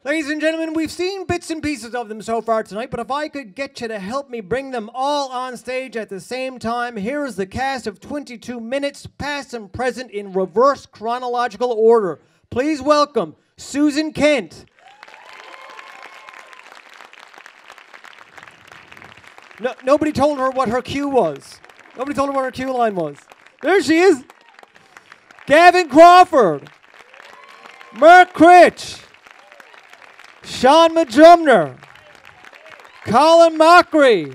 Ladies and gentlemen, we've seen bits and pieces of them so far tonight, but if I could get you to help me bring them all on stage at the same time, here is the cast of 22 Minutes, past and present in reverse chronological order. Please welcome Susan Kent. No, nobody told her what her cue was. Nobody told her what her cue line was. There she is. Gavin Crawford. Mark Critch. Sean Majumner, Colin Mockery,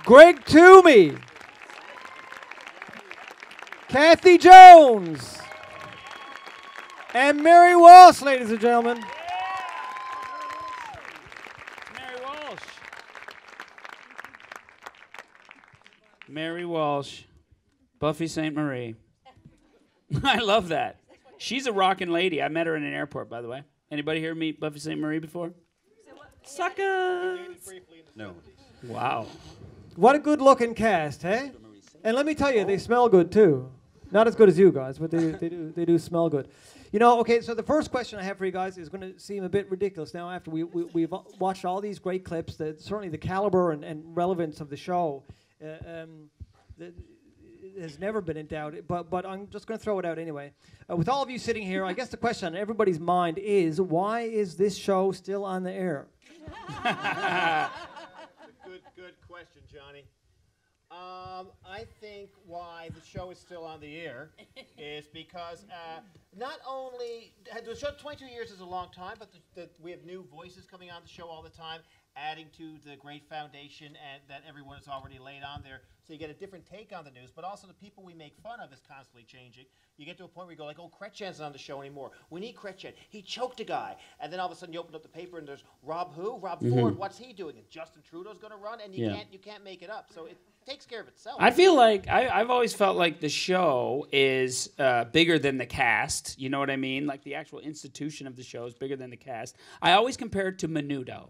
Greg Toomey, Kathy Jones, and Mary Walsh, ladies and gentlemen. Mary Walsh. Mary Walsh. Buffy St. Marie. I love that. She's a rockin' lady. I met her in an airport, by the way. Anybody here meet Buffy St. Marie before? Suckers! No. Wow. What a good-looking cast, hey? And let me tell you, they smell good too. Not as good as you guys, but they do smell good. You know, okay, so the first question I have for you guys is going to seem a bit ridiculous now after we've watched all these great clips, certainly the caliber and relevance of the show has never been in doubt, but I'm just going to throw it out anyway. With all of you sitting here, I guess the question on everybody's mind is, why is this show still on the air? Good question, Johnny. I think why the show is still on the air is because not only the show 22 years is a long time, but we have new voices coming on the show all the time, adding to the great foundation and that everyone has already laid on there. So you get a different take on the news, but also the people we make fun of is constantly changing. You get to a point where you go like, oh, Kretchen's not on the show anymore. We need Kretchen. He choked a guy. And then all of a sudden you open up the paper and there's Rob who? Rob Ford. What's he doing? And Justin Trudeau's going to run? And you can't make it up. So it takes care of itself. I feel like, I've always felt like the show is bigger than the cast. You know what I mean? Like the actual institution of the show is bigger than the cast. I always compare it to Menudo.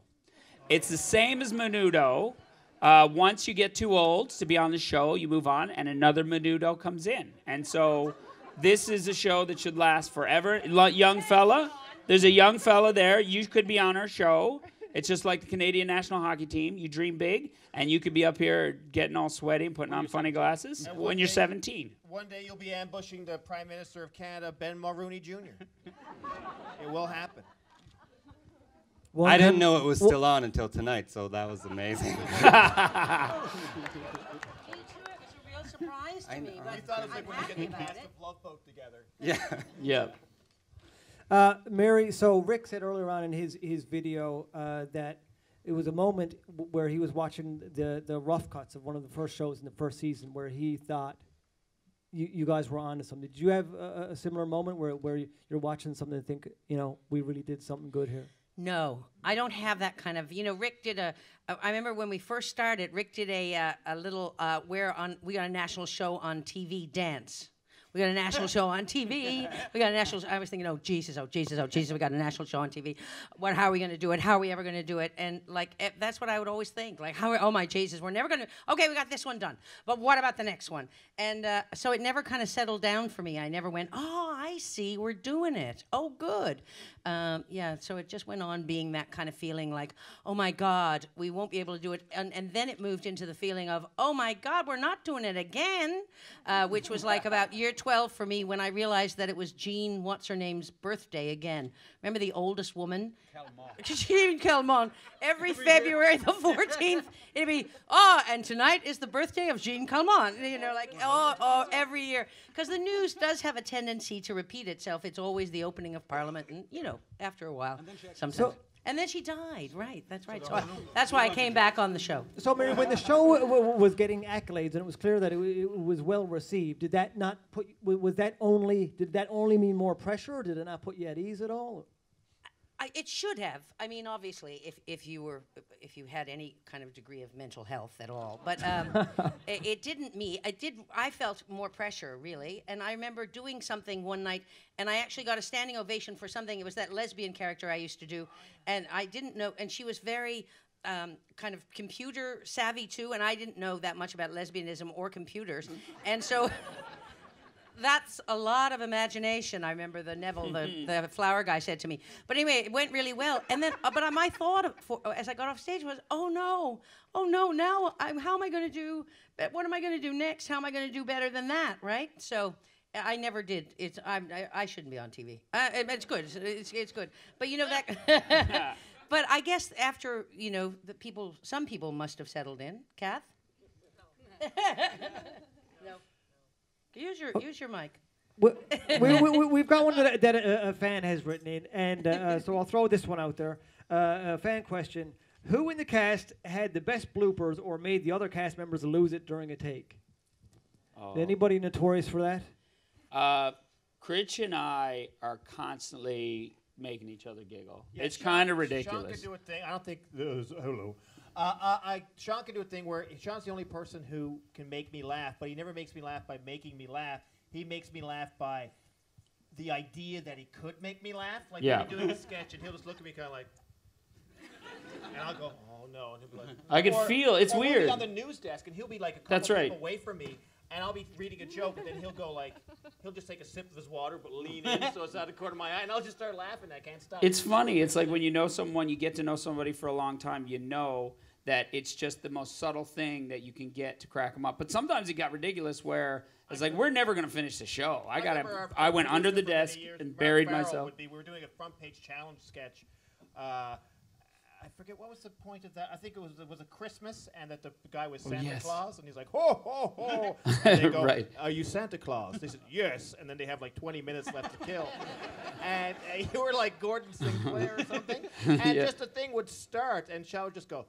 It's the same as Menudo. Once you get too old to be on the show, you move on, and another Menudo comes in. And so this is a show that should last forever. Young fella, there's a young fella there. You could be on our show. It's just like the Canadian national hockey team. You dream big, and you could be up here getting all sweaty and putting on funny glasses when you're 17. One day you'll be ambushing the Prime Minister of Canada, Ben Mulroney Jr. It will happen. I didn't know it was still on until tonight, so that was amazing. Me too. It was a real surprise to me. But I thought it was like when you get the about cast it. of Love Boat together. Yeah. Yeah. Mary, so Rick said earlier on in his video that it was a moment where he was watching the rough cuts of one of the first shows in the first season where he thought you guys were onto something. Did you have a similar moment where you're watching something and think, we really did something good here? No, I don't have that kind of. Rick did I remember when we first started. Rick did a little. We got a national show on TV dance. We got a national show on TV. We got a national. I was thinking, oh Jesus, we got a national show on TV. How are we going to do it? How are we ever going to do it? And that's what I would always think. Like, oh my Jesus, we're never going to. Okay, we got this one done, but what about the next one? And so it never kind of settled down for me. I never went, oh, I see, we're doing it. Oh, good. So it just went on being that kind of feeling like, oh my God, we won't be able to do it. And then it moved into the feeling of, oh my God, we're not doing it again, which was like about year 12 for me when I realized that it was Jean, what's-her-name's birthday again. Remember the oldest woman? Jean Calment. Every February the 14th, it'd be, and tonight is the birthday of Jean Calment. Every year. Because the news does have a tendency to repeat itself. It's always the opening of Parliament, and, after a while, sometimes. And then she died, right, that's right. So that's why I came back on the show. So, Mary, when the show was getting accolades and it was clear that it was well received, did that not did that only mean more pressure, or did it not put you at ease at all? It should have. I mean, obviously, if you had any kind of degree of mental health at all, but it didn't me. I felt more pressure, really. And I remember doing something one night, and I actually got a standing ovation for something. It was that lesbian character I used to do, and I didn't know. And she was very kind of computer savvy too, and I didn't know that much about lesbianism or computers, and so. that's a lot of imagination. I remember the Neville, the flower guy, said to me. But anyway, it went really well. And then, but my thought as I got off stage was, oh no, now how am I going to do? What am I going to do next? How am I going to do better than that? Right? So I never did. I shouldn't be on TV. It's good. It's good. But you know that. But I guess after some people must have settled in. Kath. No. Use your mic. We've got one that a fan has written in, and so I'll throw this one out there. A fan question: who in the cast had the best bloopers or made the other cast members lose it during a take? Is anybody notorious for that? Critch and I are constantly making each other giggle. Yeah, it's kind of ridiculous. Sean can do a thing. I don't think hello. Sean can do a thing where Sean's the only person who can make me laugh, but he never makes me laugh by making me laugh. He makes me laugh by the idea that he could make me laugh. Like when he's doing a sketch, and he'll just look at me kind of like, and I'll go, oh no, and he'll be like, I can feel it's weird. We'll be on the news desk, and he'll be like a couple feet away from me, and I'll be reading a joke, and then he'll go like, he'll just take a sip of his water, but lean in so it's out of the corner of my eye, and I'll just start laughing. I can't stop. It's funny. It's like when you know someone, you get to know somebody for a long time, you know that it's just the most subtle thing that you can get to crack them up. But sometimes it got ridiculous where it's like, we're never going to finish the show. I went under the desk and buried myself. We were doing a front page challenge sketch. I forget what was the point of that. I think it was a Christmas, and that the guy was Santa Claus, and he's like, ho, ho, ho. And they go, right. Are you Santa Claus? They said, yes. And then they have like 20 minutes left to kill. And you were like Gordon Sinclair or something. And just the thing would start, and Shaw would just go,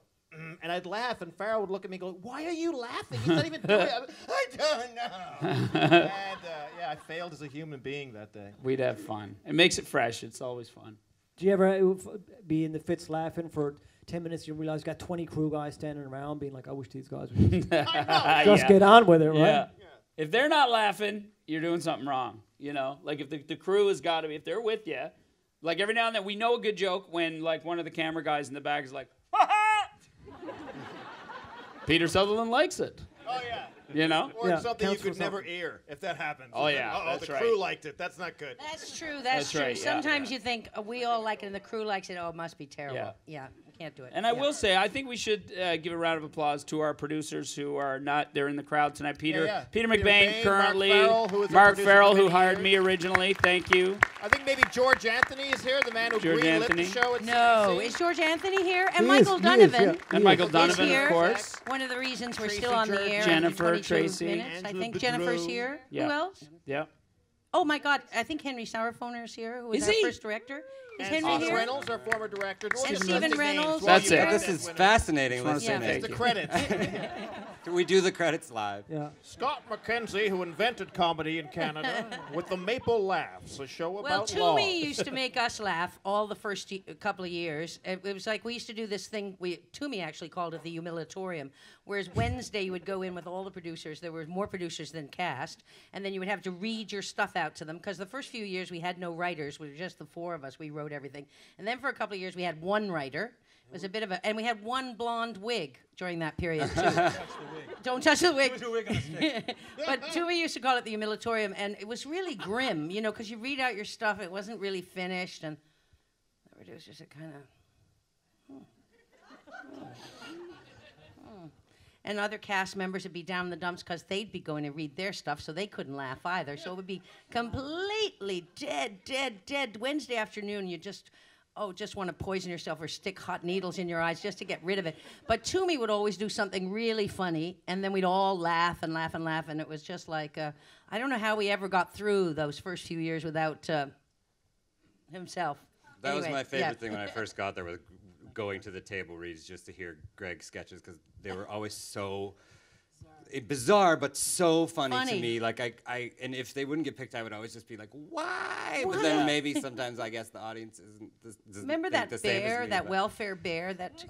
and I'd laugh, and Farrell would look at me and go, why are you laughing? He's not even doing it. I don't know. And I failed as a human being that day. We'd have fun. It makes it fresh. It's always fun. Do you ever be in the fits laughing for 10 minutes? You realize you got 20 crew guys standing around being like, I wish these guys would just get on with it, right? Yeah. If they're not laughing, you're doing something wrong. You know, like if the crew has got to be, if they're with you, like every now and then we know a good joke when like one of the camera guys in the back is like, ha ha! Peter Sutherland likes it. Oh, yeah. You know? Or something you could never hear if that happens. Oh, yeah. Oh, the crew liked it. That's not good. That's true. That's true. Right, Sometimes you think, we all like it, and the crew likes it. Oh, it must be terrible. Yeah. Can't do it. And I will say, I think we should give a round of applause to our producers who are not, they're in the crowd tonight. Peter McBain, currently. Mark Farrell, who hired me originally. Thank you. I think maybe George Anthony is here, the man who greenlit the show at No, is George Anthony here? And Michael Donovan. And Michael Donovan, of course. One of the reasons we're still on the air. Jennifer, Tracy. I think Jennifer's here. Who else? Yeah. Oh, my God. I think Henry Sauerphoner is here, who was our first director. Is Henry here? Reynolds, our former director. And Stephen Reynolds. That's it. This is fascinating listening. It's the credits. We do the credits live. Yeah. Scott McKenzie, who invented comedy in Canada, with the Maple Laughs, a show about law. Well, Toomey used to make us laugh all the first couple of years. It was like we used to do this thing. Toomey actually called it the humiliatorium, whereas Wednesday you would go in with all the producers. There were more producers than cast, and then you would have to read your stuff out to them, because the first few years we had no writers. We were just the four of us. We wrote everything. And then for a couple of years we had one writer. It was a bit of and we had one blonde wig during that period too. Don't touch the wig. But Toomey used to call it the humiliatorium, and it was really grim, because you read out your stuff, it wasn't really finished, and the producers are kind of. And other cast members would be down in the dumps because they'd be going to read their stuff, so they couldn't laugh either. So it would be completely dead. Wednesday afternoon, you just want to poison yourself or stick hot needles in your eyes just to get rid of it. But Toomey would always do something really funny, and then we'd all laugh, and it was just like, I don't know how we ever got through those first few years without himself. That was my favorite thing when I first got there, was going to the table reads just to hear Greg's sketches, because they were always so bizarre but so funny to me. Like I and if they wouldn't get picked, I would always just be like, why? But then maybe sometimes I guess the audience doesn't remember that bear, that welfare bear, that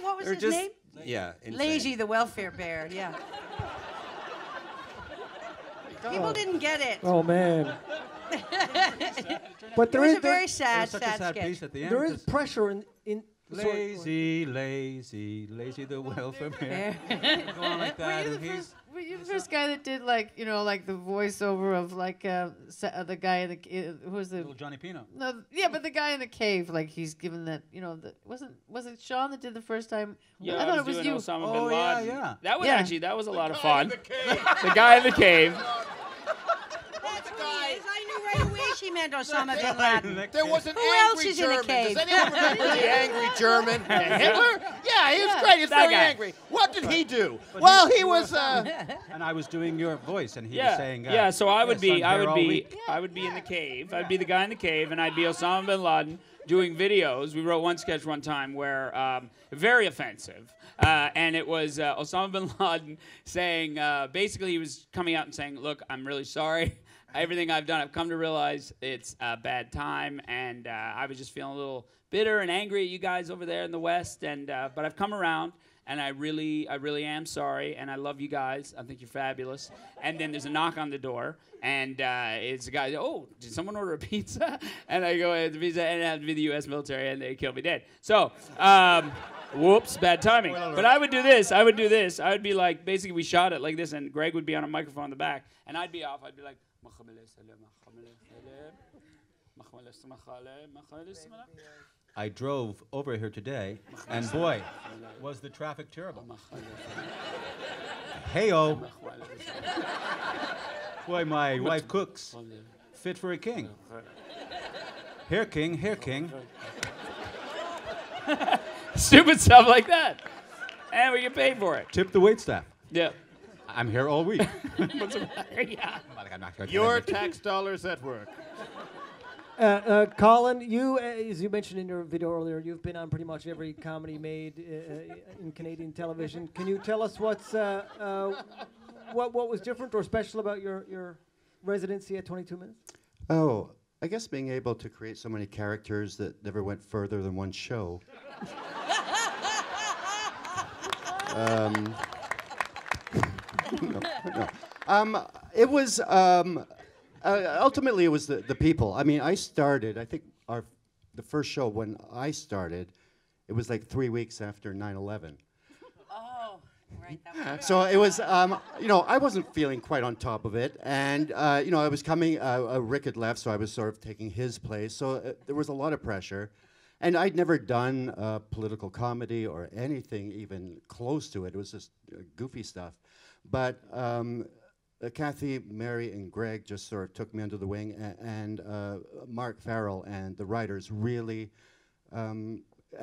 what was his name? Yeah, insane. Lazy the welfare bear. Yeah. People didn't get it. Oh man. But It was a very sad sketch. piece at the end. There is pressure in Lazy, lazy, lazy the welfare man. Go on like that. Were you the first guy that did like like the voiceover of like the guy in the who was the Little Johnny Pino. no yeah but the guy in the cave like he's given that was it Sean that did the first time? Yeah, I thought it was was doing you. Osama Oh, bin yeah, Laden. yeah. That was Yeah. actually that was a lot of fun. The guy in the cave. That's who he is. I knew right away she meant Osama bin Laden. There was an Who else angry is in a German. cave? Does anyone remember the angry German? Hitler? Yeah, he was great. He was That very guy. angry. What did he do? But Well, he he was. And I was doing your voice, and he was Yeah, saying, yeah. So I would yes, be, I'm I here would all be, week. I would be in the cave. I'd be the guy in the cave, and I'd be Osama bin Laden doing videos. We wrote one sketch one time where very offensive, and it was Osama bin Laden saying basically he was coming out and saying, "Look, I'm really sorry. Everything I've done, I've come to realize it's a bad time, and I was just feeling a little bitter and angry at you guys over there in the West, and but I've come around." And I really am sorry, and I love you guys. I think you're fabulous. And then there's a knock on the door, and it's a guy. Oh, did someone order a pizza? And I go, it's a pizza, and it had to be the U.S. military, and they kill me dead. So, whoops, bad timing. But I would do this. I would be like, basically, we shot it like this, and Greg would be on a microphone in the back, and I'd be off. I'd be like, I drove over here today, and boy, was the traffic terrible. Hey-o. Boy, my wife cooks. Fit for a king. Here, king, here, king. Stupid stuff like that. And we get paid for it. Tip the waitstaff. Yeah. I'm here all week. What's the matter? Yeah. Your tax dollars at work. Colin, you, as you mentioned in your video earlier, you've been on pretty much every comedy made in Canadian television. Can you tell us what was different or special about your residency at 22 Minutes? Oh, I guess being able to create so many characters that never went further than one show. It was ultimately it was the people. I mean, I started. I think the first show when I started, it was like 3 weeks after 9/11. Oh, right. That was So it was, I wasn't feeling quite on top of it, and I was coming. Rick had left, so I was sort of taking his place. So there was a lot of pressure, and I'd never done political comedy or anything even close to it. It was just goofy stuff, but. Kathy, Mary, and Greg just sort of took me under the wing, and Mark Farrell and the writers really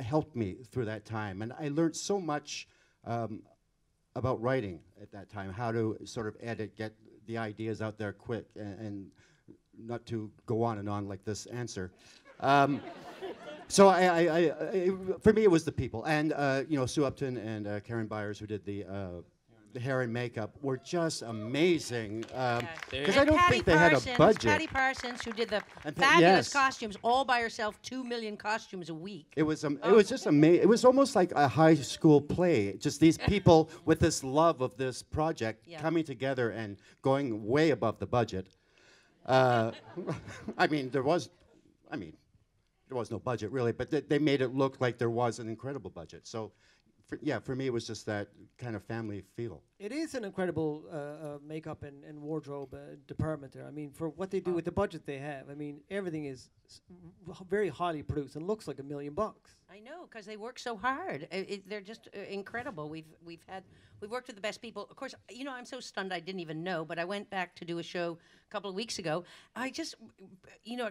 helped me through that time. And I learned so much about writing at that time, how to sort of edit, get the ideas out there quick, and not to go on and on like this answer. So for me, it was the people. And, Sue Upton and Karen Byers, who did the hair and makeup, were just amazing. Because I don't think they had a budget. Patty Parsons, who did the And fabulous yes. costumes, all by herself, 2 million costumes a week. It was just amazing. It was almost like a high school play. Just these people with this love of this project coming together and going way above the budget. There was no budget really, but they made it look like there was an incredible budget. So, for me, it was just that kind of family feel. It is an incredible makeup and wardrobe department there. I mean, for what they do with the budget they have, I mean, everything is very highly produced and looks like $1 million. I know, because they work so hard. They're just incredible. We've worked with the best people. Of course, I'm so stunned I didn't even know, but I went back to do a show a couple of weeks ago. I just,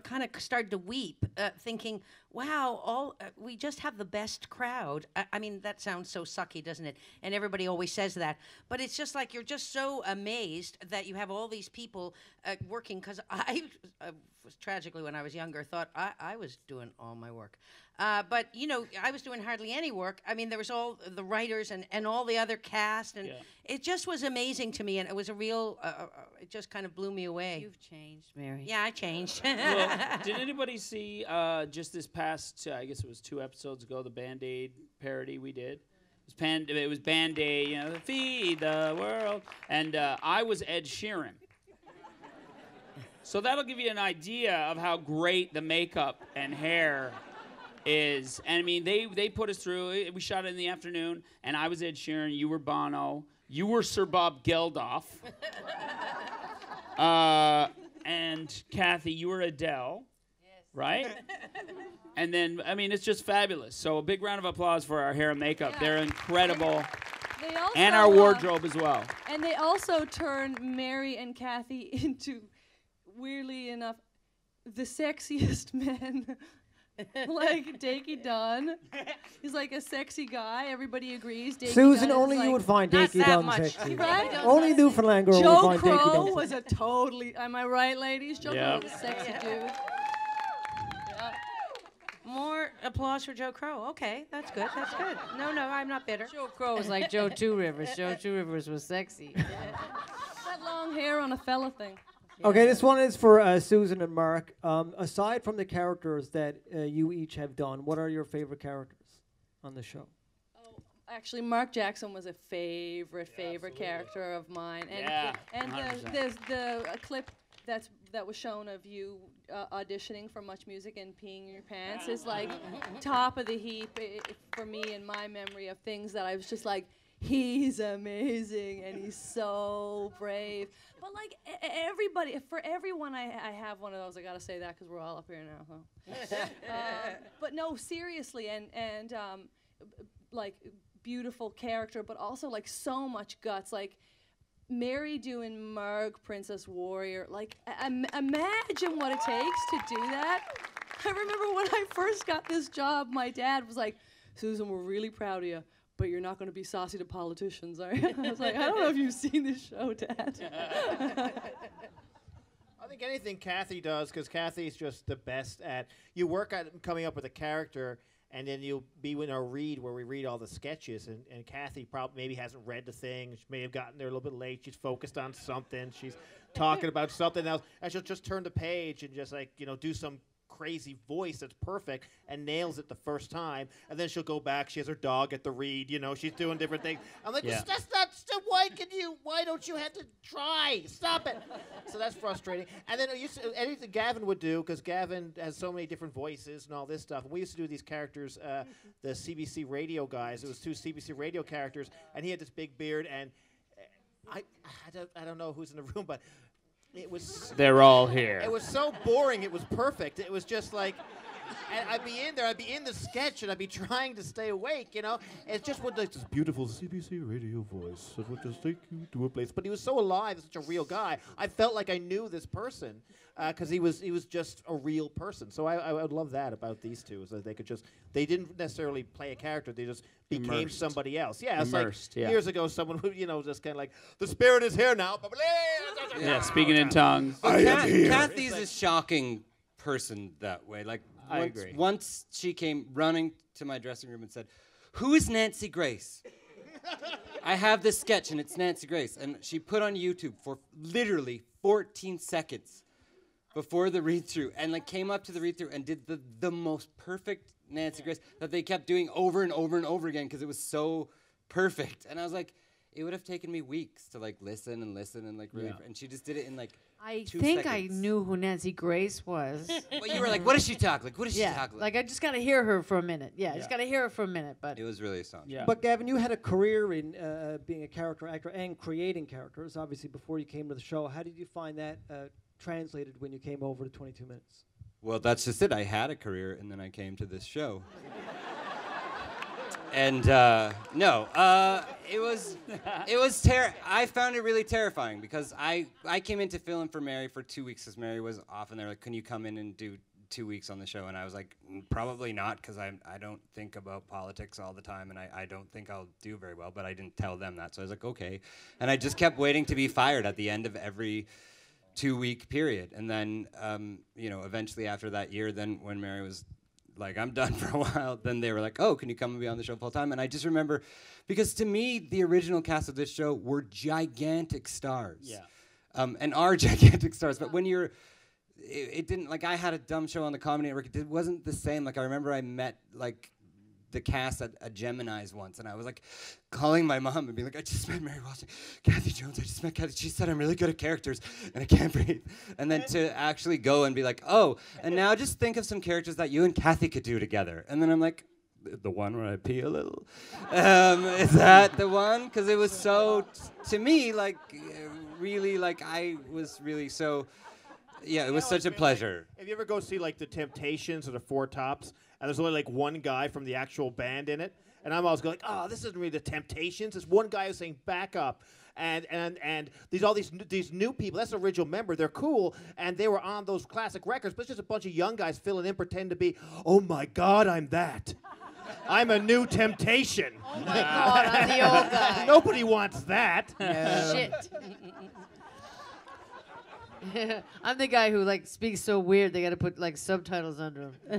kind of started to weep, thinking, wow, we just have the best crowd. I mean, that sounds so sucky, doesn't it? And everybody always says that. But it's just like you're just so amazed that you have all these people working, because I was tragically, when I was younger, thought I was doing all my work. But, I was doing hardly any work. I mean, there was all the writers and all the other cast, and it just was amazing to me, and it was a real, it just kind of blew me away. You've changed, Mary. Yeah, I changed. Well, did anybody see just this past, I guess it was 2 episodes ago, the Band-Aid parody we did? It was Band-Aid, feed the world, and I was Ed Sheeran. So that'll give you an idea of how great the makeup and hair is, and I mean, they put us through it. We shot it in the afternoon, and I was Ed Sheeran, you were Bono, you were Sir Bob Geldof, and Kathy, you were Adele, right? And then, I mean, it's just fabulous. So a big round of applause for our hair and makeup. Yeah. They're incredible. They also, And our wardrobe as well. And they also turned Mary and Kathy into, weirdly enough, the sexiest men. Like Dakey Dunn. He's like a sexy guy. Everybody agrees. Dakey Susan, Dunn is only like you would find not Dakey that Dunn much. sexy. Right? Only Newfoundland girl would Joe find Dakey Crow Dunn was sexy. a totally, am I right, ladies? Joe Yep. Crow was a sexy dude. Yeah. More applause for Joe Crow. Okay, that's good. That's good. No, I'm not bitter. Joe Crow was like Joe Two Rivers. Joe Two Rivers was sexy. That long hair on a fella thing. Okay, this one is for Susan and Mark. Aside from the characters that you each have done, what are your favorite characters on the show? Actually, Mark Jackson was a favorite character of mine. And Yeah, and 100%. the clip that was shown of you auditioning for Much Music and peeing in your pants is like top of the heap for me in my memory of things that I was just like, he's amazing and he's so brave. But like everybody, for everyone, I have one of those. I gotta say that because we're all up here now. Huh? But no, seriously, and like beautiful character, but also like so much guts. Like Mary doing Marg, Princess Warrior. Like imagine what it takes to do that. I remember when I first got this job, my dad was like, "Susan, we're really proud of you, but you're not going to be saucy to politicians, are you?" I was like, "I don't know if you've seen this show, Dad." I think anything Kathy does, because Kathy's just the best at. You work at coming up with a character, and then you'll be in our read where we read all the sketches, and Kathy probably maybe hasn't read the thing. She may have gotten there a little bit late. She's focused on something. She's talking about something else, and she'll just turn the page and just like do some crazy voice that's perfect and nails it the first time, and then she'll go back. She has her dog at the read. She's doing different things. I'm like, Yeah. that's not. Why don't you have to try? Stop it. So that's frustrating. And then anything Gavin would do, because Gavin has so many different voices and all this stuff. And we used to do these characters, the CBC radio guys. It was 2 CBC radio characters, and he had this big beard. And I don't know who's in the room, but it was. They're all here. It was so boring. It was perfect. It was just like. And I'd be in there, I'd be in the sketch, and I'd be trying to stay awake, It's just what like this beautiful CBC radio voice that would just take you to a place. But he was so alive, such a real guy. I felt like I knew this person because he was just a real person. So I would love that about these two, is that they didn't necessarily play a character, they just became Immersed. somebody else. Yeah, it's Immersed, like yeah. years ago, someone who, just kind of like, the spirit is here now. Yeah, speaking in tongues. Kathy's a shocking person that way. Like, I agree. Once she came running to my dressing room and said, "Who is Nancy Grace?" I have this sketch and it's Nancy Grace. And she put on YouTube for literally 14 seconds before the read-through, and like came up to the read-through and did the most perfect Nancy Grace that they kept doing over and over and over again because it was so perfect. And I was like, it would have taken me weeks to like listen and like really, and she just did it in like I 2 think seconds. I knew who Nancy Grace was. Well, you were like, what does she talk like? What does she Yeah, talk like I just got to hear her for a minute. Yeah, just got to hear her for a minute. But It was really astonishing. Yeah. But Gavin, you had a career in being a character actor and creating characters, obviously, before you came to the show. How did you find that translated when you came over to 22 Minutes? Well, that's just it. I had a career, and then I came to this show. And it was I found it really terrifying because I came in to fill in for Mary for 2 weeks because Mary was off, and they're like, "Can you come in and do 2 weeks on the show?" And I was like, probably not, because I don't think about politics all the time, and I don't think I'll do very well. But I didn't tell them that, so I was like, okay. And I just kept waiting to be fired at the end of every 2-week period, and then eventually after that year, then when Mary was like, I'm done for a while, then they were like, oh, can you come and be on the show full time? And I just remember, because to me, the original cast of this show were gigantic stars. Yeah. And are gigantic stars. But when it didn't, like, I had a dumb show on the Comedy Network. It wasn't the same. Like, I remember I met, like, the cast at Gemini's once, and I was like calling my mom and being like, I just met Mary Washington, Kathy Jones, I just met Kathy. She said I'm really good at characters, and I can't breathe. And then to actually go and be like, oh, and now just think of some characters that you and Kathy could do together. And then I'm like, the one where I pee a little? Is that the one? Because it was so, to me, like, really, like, I was really so, yeah, it was such a pleasure. If you ever go see, like, the Temptations or the Four Tops, and there's only, like, one guy from the actual band in it, and I'm always going, like, oh, this isn't really the Temptations. It's one guy who's saying, back up. And these new people, that's the original member, they're cool, and they were on those classic records, but it's just a bunch of young guys filling in, pretending to be, oh, my God, I'm that. I'm a new Temptation. Oh my God, I'm the old guy. Nobody wants that. Shit. I'm the guy who like speaks so weird they got to put like subtitles under him.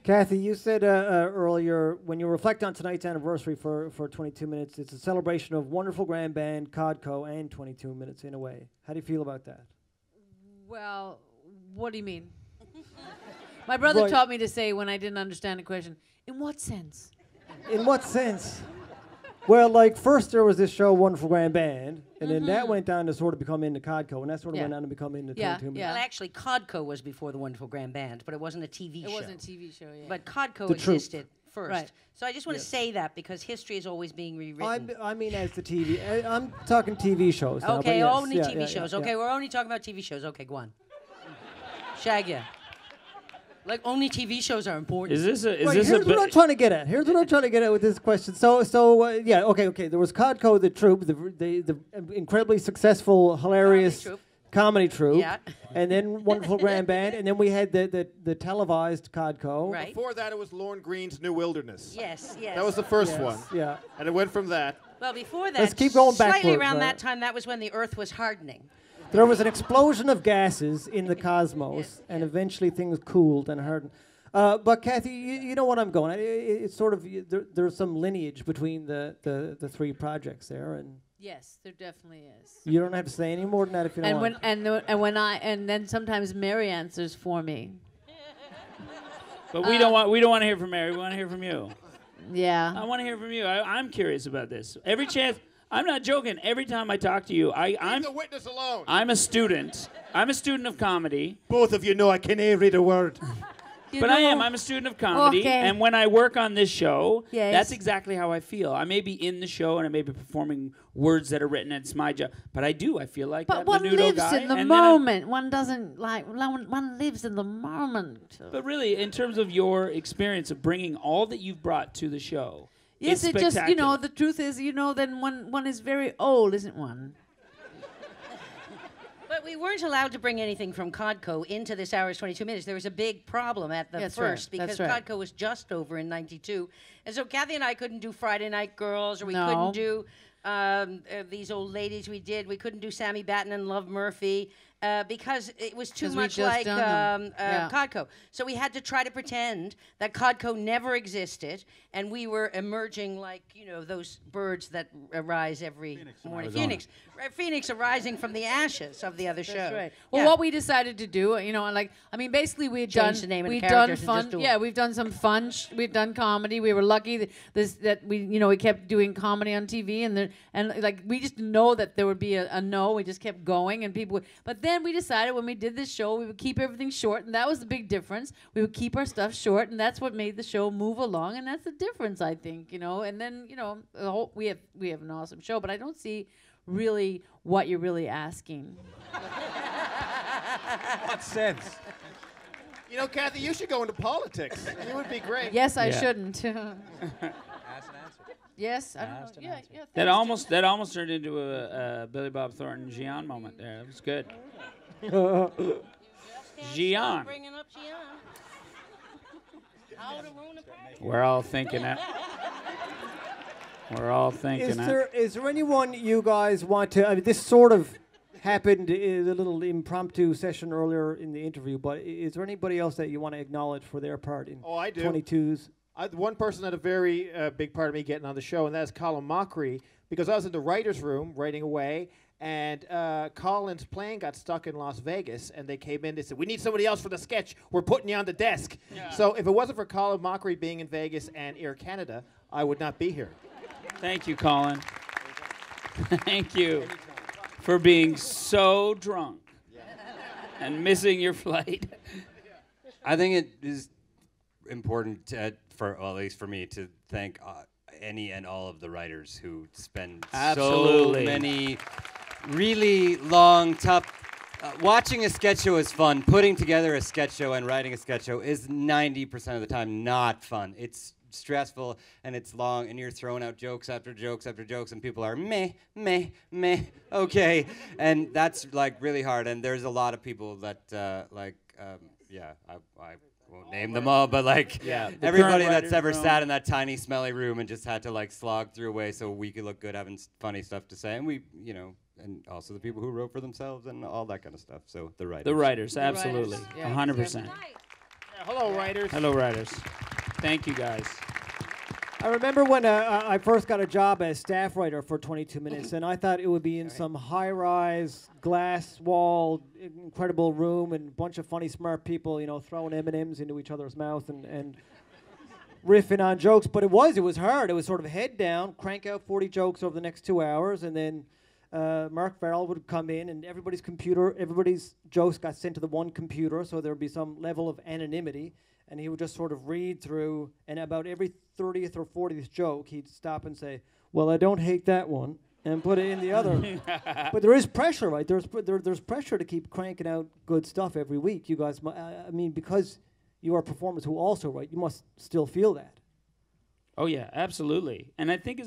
Kathy, you said earlier, when you reflect on tonight's anniversary for 22 Minutes, it's a celebration of wonderful grand band, Codco, and 22 Minutes in a way. How do you feel about that? Well, what do you mean? My brother taught me to say when I didn't understand a question, in what sense? In what sense? Well, like, first there was this show, Wonderful Grand Band, and then that went down to sort of become into Codco, and that sort of went on to become into 22 Minutes. Well, actually, Codco was before the Wonderful Grand Band, but it wasn't a TV show. It wasn't a TV show, yeah. But Codco The troupe. existed first. Right. So I just want to say that because history is always being rewritten. I mean, as the TV, I'm talking TV shows now. Okay, but yes, only yeah, TV yeah, shows. yeah, Okay, yeah. we're only talking about TV shows. Okay, go on. Shagya. Like, only TV shows are important. Is this a Here's what I'm trying to get at. Here's what I'm trying to get at with this question. Yeah, okay. There was Codco, the troupe, the incredibly successful, hilarious comedy troupe. Yeah. And then Wonderful Grand Band, and then we had the televised Codco. Right. Before that, it was Lorne Green's New Wilderness. Yes. That was the first one. Yeah. And it went from that. Well, before that, Let's keep going slightly backwards, around right? that time, that was when the Earth was hardening. There was an explosion of gases in the cosmos, and eventually things cooled and hardened. But Kathy, you know what I'm going at. It's sort of there's some lineage between the three projects there, and Yes, there definitely is. you don't have to say any more than that if you don't want. And then sometimes Mary answers for me. But we don't want to hear from Mary. We want to hear from you. Yeah. I want to hear from you. I'm curious about this. Every chance. I'm not joking. Every time I talk to you, I'm the witness alone. I'm a student. I'm a student of comedy. Both of you know I can't read a word. But I am. I'm a student of comedy. Okay. And when I work on this show, Yes. that's exactly how I feel. I may be in the show and I may be performing words that are written, and it's my job. But I do. I feel like But that one Menudo lives guy. in the and then moment. One doesn't like. One lives in the moment. But really, in terms of your experience of bringing all that you've brought to the show, Yes, it's it just spectacular. the truth is then one is very old, isn't one? But we weren't allowed to bring anything from Codco into this hour's 22 minutes. There was a big problem at the That's first right, that's because right. Codco was just over in '92, and so Kathy and I couldn't do Friday Night Girls, or we No. couldn't do these old ladies. We couldn't do Sammy Batten and Love Murphy. Because it was too 'Cause we'd much just like done them. Yeah. Codco. So we had to try to pretend that Codco never existed, and we were emerging like, those birds that arise every morning. Phoenix arising from the ashes of the other show. That's right. Well, Yeah. what we decided to do, basically we had Change done the name of the we'd done characters and fun. just do 'em. Yeah, we've done some fun. We've done comedy. We were lucky that we kept doing comedy on TV, and we just know that there would be a no. We just kept going, and people would. But then we decided when we did this show, we would keep everything short, and that was the big difference. We would keep our stuff short, and that's what made the show move along, and that's the difference, I think. And then we have an awesome show, but I don't see really what you're really asking. What sense? Kathy, you should go into politics. You would be great. Yes, I Yeah. shouldn't. Ask and answer. Yes, I don't Asked know. and Yeah, answered. yeah. That thanks, Jim. almost turned into a Billy Bob Thornton Gian moment there. That was good. Gian. Bringing up Gian. How to ruin a party. We're all thinking it. We're all thinking it. Is there anyone you guys want to? I mean, this sort of happened in a little impromptu session earlier in the interview, but is there anybody else that you want to acknowledge for their part in Oh, I do. 22's? One person had a very big part of me getting on the show, and that's Colin Mockery, because I was in the writer's room writing away, And Colin's plane got stuck in Las Vegas, and they came in. They said, "We need somebody else for the sketch. We're putting you on the desk." So if it wasn't for Colin Mockery being in Vegas and Air Canada, I would not be here. Thank you, Colin. Thank you for being so drunk and missing your flight. I think it is important at least for me, to thank any and all of the writers who spend Absolutely. so many really long, tough. Watching a sketch show is fun. Putting together a sketch show and writing a sketch show is 90% of the time not fun. It's stressful and it's long, and you're throwing out jokes after jokes after jokes, and people are meh, okay, and that's like really hard. And there's a lot of people that I won't name them all, but like everybody that's ever sat in that tiny smelly room and just had to like slog through away so we could look good having funny stuff to say, and we, you know, and also the people who wrote for themselves and all that kind of stuff. So the writers. The writers, absolutely, 100%. Hello, writers. Hello, writers. Thank you, guys. I remember when I first got a job as staff writer for 22 Minutes, and I thought it would be in some high-rise, glass-walled, incredible room, and a bunch of funny, smart people, you know, throwing M&Ms into each other's mouth and riffing on jokes. But it was hard. It was sort of head down, crank out 40 jokes over the next 2 hours, and then Mark Farrell would come in, and everybody's jokes got sent to the one computer, so there would be some level of anonymity. And he would just sort of read through, and about every 30th or 40th joke, he'd stop and say, "Well, I don't hate that one," and put it in the other. But there is pressure, right? There's pressure to keep cranking out good stuff every week. You guys, I mean, because you are performers who also write, you must still feel that. Oh, yeah, absolutely. And I think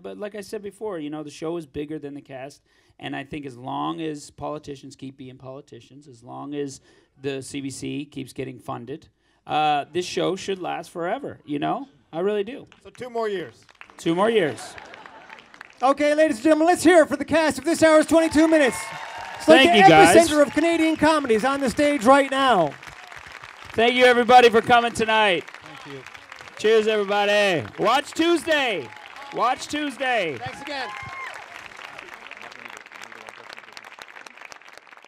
but like I said before, you know, the show is bigger than the cast. And I think as long as politicians keep being politicians, as long as the CBC keeps getting funded, this show should last forever, you know? I really do. So 2 more years. 2 more years. Okay, ladies and gentlemen, let's hear it for the cast of this hour's 22 Minutes. It's Thank like you, the guys. epicenter of Canadian comedies on the stage right now. Thank you, everybody, for coming tonight. Thank you. Cheers, everybody. Watch Tuesday. Watch Tuesday. Thanks again.